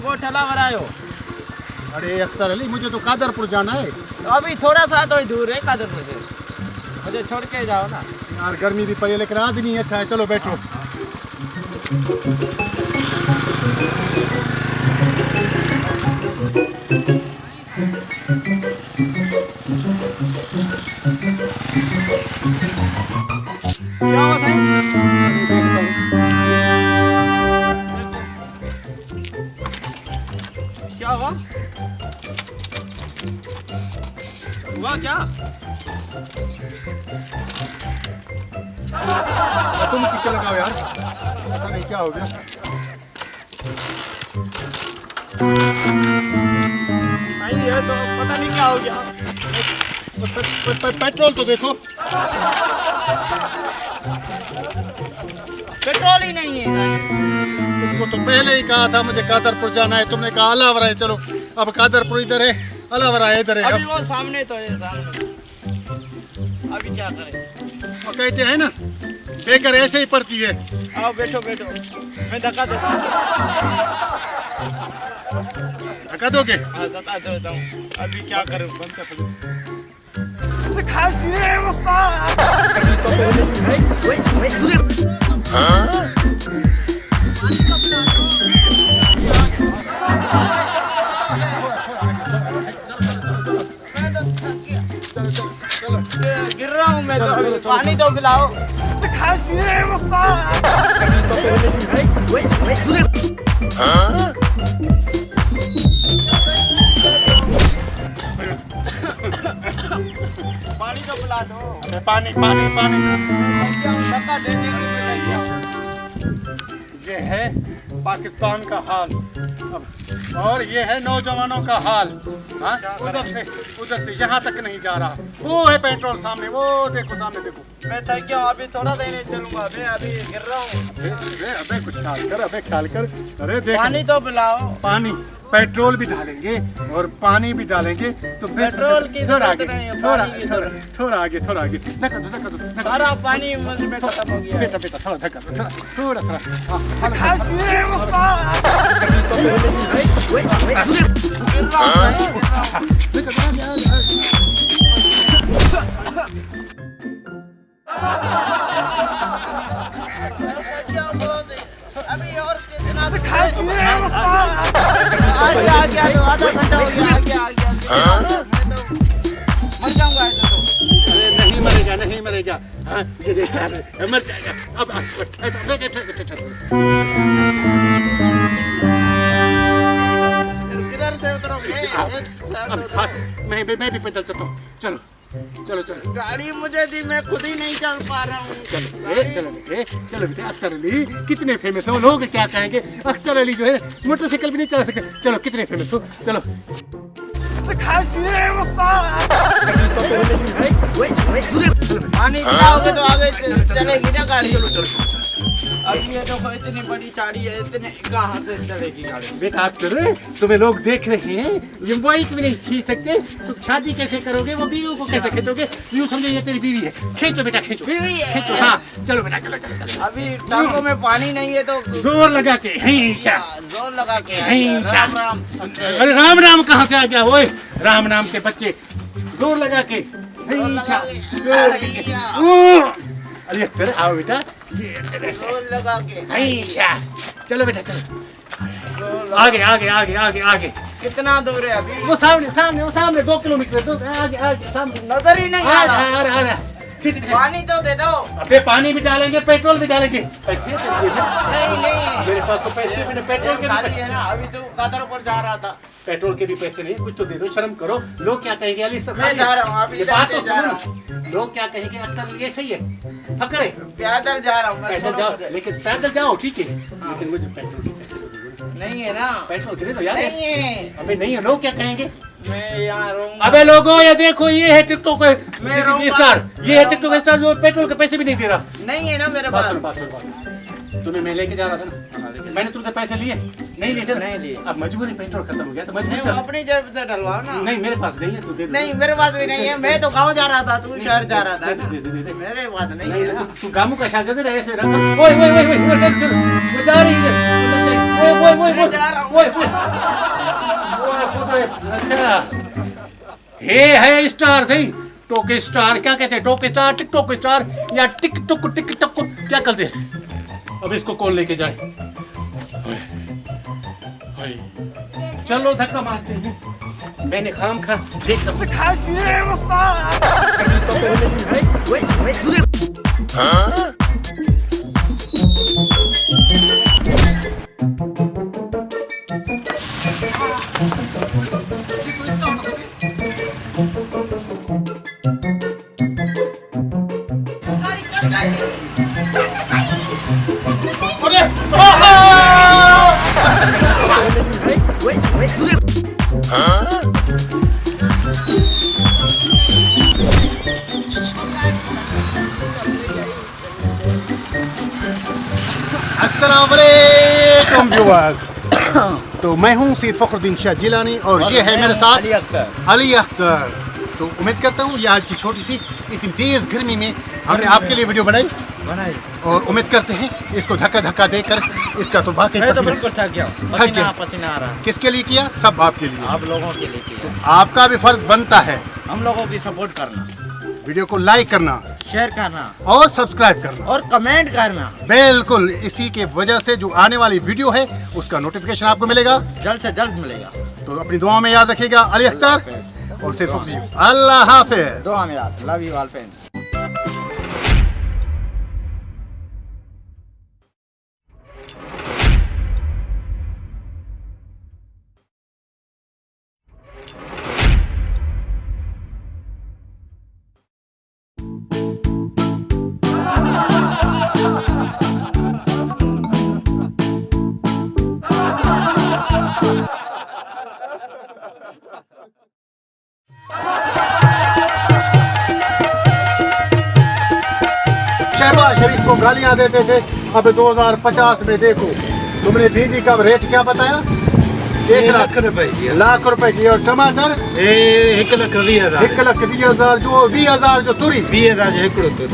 को ठला भरायो। अरे अख्तर अली, मुझे तो कादरपुर जाना है। अभी थोड़ा सा तो ही दूर है कादरपुर से, मुझे छोड़ के जाओ ना। यार गर्मी भी पड़ी है लेकिन आदमी अच्छा है, चलो बैठो। क्या हुआ साहब? देखता हूँ। क्या हुआ? हुआ क्या? तुम टीके लगाओ यार, ऐसा नहीं, क्या हो गया? नहीं है तो पता नहीं क्या हो गया। पेट्रोल तो देखो। पेट्रोल ही नहीं है। तुमको तो पहले ही कहा था मुझे कादरपुर जाना है, तुमने कहा अलावरा है। चलो अब कादरपुर इधर है, अलावरा है इधर है। अभी वो सामने तो है, सामने। अभी क्या करें? वो कहते हैं ना, बेकर ऐसे ही पड़ती है। आओ बैठो बैठो, मैं धक्का देता हूँ। धक्का दोगे? हाँ धक्का देता हूँ। अभी क्या करूँ? बंद कर दो। गिर रहा हूँ मैं तो, पानी तो पिलाओ। पानी तो पिला दो। अरे पानी पानी पानी। धक्का दे दे के मैं लेके आऊँ। ये है पाकिस्तान का हाल अब, और ये है नौजवानों का हाल। हाँ, उधर से यहाँ तक नहीं जा रहा। वो है पेट्रोल सामने, वो देखो सामने देखो। मैं थक गया हूँ, अभी थोड़ा देने चलूंगा। मैं अभी गिर रहा हूँ। अबे कुछ ख्याल कर, अबे ख्याल कर। अरे देख, पानी तो पिलाओ। पानी, पेट्रोल भी डालेंगे और पानी भी डालेंगे तो पेट्रोल की थोड़ा जरूरत आगे, नहीं है, थोड़ा पानी की थोड़ा जरूरत। थोड़ा आगे, थोड़ा आगे। धक्का दो, धक्का दो, धक्का दो। सारा पानी मुझ में खत्म हो गया। बेटा बेटा थोड़ा धक्का दो, थोड़ा थोड़ा। अभी और कितना आगे आधा घंटा हो गया। आगे मर जाऊंगा ऐसे तो। अरे नहीं मरेगा, नहीं मरेगा। हाँ, ये देख मर जाएगा। अब ऐसा किधर से उतरोगे? मैं भी पैदल चलता हूँ। चलो चलो चलो। गाड़ी मुझे दी, मैं खुद ही नहीं चल पा रहा हूँ। चलो बेटे। अख्तर अली कितने फेमस हो, लोग क्या कहेंगे? अख्तर अली जो है मोटरसाइकिल भी नहीं चला सके। चलो कितने फेमस हो, चलो। पानी पिलाओगे तो आगे चलेगी ना गाड़ी। अब ये देखो इतनी बड़ी चाड़ी है, इतने कहाँ से चलेगी गाड़ी? बेटा अख्तर, तुम्हें लोग देख रहे हैं, ये बाइक भी नहीं सीख सकते, तुम शादी कैसे करोगे? वो बीवी को कैसे खींचोगे? यूँ समझो ये तेरी बीवी है। खींचो बेटा, खींचो। बीवी है? खींचो। हाँ चलो बेटा, चलो चलो चलो। अभी टांगों में पानी नहीं है तो जोर लगा के हईशा। जोर लगा के हईशा। राम राम समझे। अरे राम राम कहाँ से आ गया? ओए राम नाम के बच्चे, जोर लगा के हईशा। अरे अख्तर आओ बेटा, जोर लगा के हईशा। चलो बेटा चलो, आगे आगे आगे आगे आगे। कितना दूर है अभी? वो सामने सामने, वो सामने 2 किलोमीटर तो आगे आगे सामने। नजर ही नहीं आ रहा। आ रहा। खींच। पानी तो दे दो। अबे पानी भी डालेंगे, पेट्रोल भी डालेंगे। पैसे नहीं मेरे पास तो पैसे भी नहीं, पेट्रोल के खाली भी है ना। अभी तो कादरपुर जा रहा था। पेट्रोल के भी पैसे नहीं, कुछ तो दे दो, शर्म करो। लोग क्या कहेंगे? अली तो मैं जा रहा हूँ अभी, ये बात तो जा रहा सुनो। लोग क्या कहेंगे? अख्तर ये सही है, पकड़े। पैदल जा रहा हूँ मैं। पैदल जाओ, लेकिन पैदल जाओ ठीक है, लेकिन मुझे पेट्रोल के पैसे दो। नहीं है ना पेट्रोल के तो यार। नहीं है। अबे नहीं है, लोग क्या कहेंगे? मैं यहाँ रहूँगा। अबे लोगों ये देखो, ये है टिकटॉक मैं रहूँगा। स्टार, ये है टिकटॉक स्टार जो पेट्रोल के पैसे भी नहीं दे रहा। नहीं है ना मेरे बात पास। सुनो, बात सुनो, बात सुनो। तुम्हें मैं लेके जा रहा था ना, मैंने तुमसे पैसे लिए नहीं लिए थे ना? नहीं लिए। अब मजबूरी, पेट्रोल खत्म हो गया तो नहीं, मजबूरी। वो अपनी जेब से डलवाओ ना। नहीं मेरे पास नहीं है, तू दे दे। नहीं मेरे पास भी नहीं है। मैं तो गाँव जा रहा था, तू शहर जा रहा था। दे दे। मेरे पास नहीं नहीं है ना। तू गामू का शादी ऐसे रखा। ओए ओए ओए ओए, चल चल, मैं जा रही है। मैं जा रहा हूँ। ये है स्टार सही, टोक स्टार क्या कहते हैं, टोक स्टार, टिकटॉक स्टार या टिकटॉक क्या कहते हैं। अब इसको कौन लेके जाए। चलो धक्का मारते हैं, मैंने खाम खा देख अस्सलाम वालेकुम व्यूअर्स। तो मैं हूं सैयद फखरुद्दीन शाह जिलानी और ये है मेरे साथ अली अख्तर। तो उम्मीद करता हूं ये आज की छोटी सी इतनी तेज गर्मी में हमने आपके लिए वीडियो बनाई और उम्मीद करते हैं इसको धक्का देकर इसका तो वाकई बिल्कुल थक गया, पसीना आ रहा है। किसके लिए किया, सब आपके लिए, आप लोगों के लिए किया। तो आपका भी फर्ज बनता है हम लोगों की सपोर्ट करना, वीडियो को लाइक करना, शेयर करना और सब्सक्राइब करना और कमेंट करना। बिल्कुल, इसी के वजह से जो आने वाली वीडियो है उसका नोटिफिकेशन आपको मिलेगा, जल्द से जल्द मिलेगा। तो अपनी दुआ में याद रखिएगा। अली अख्तर और सैयद फखरुद्दीन, अल्लाह हाफिज। दुआ में याद, love you all friends. Shahbaz Sharif को गालियां देते थे, अब 2050 में देखो तुमने भिंडी का रेट क्या बताया, 1 लाख रुपए की, और टमाटर 1 लाख 20,000 1 लाख 20,000 जो 20,000 जो तुरी 20,000 जो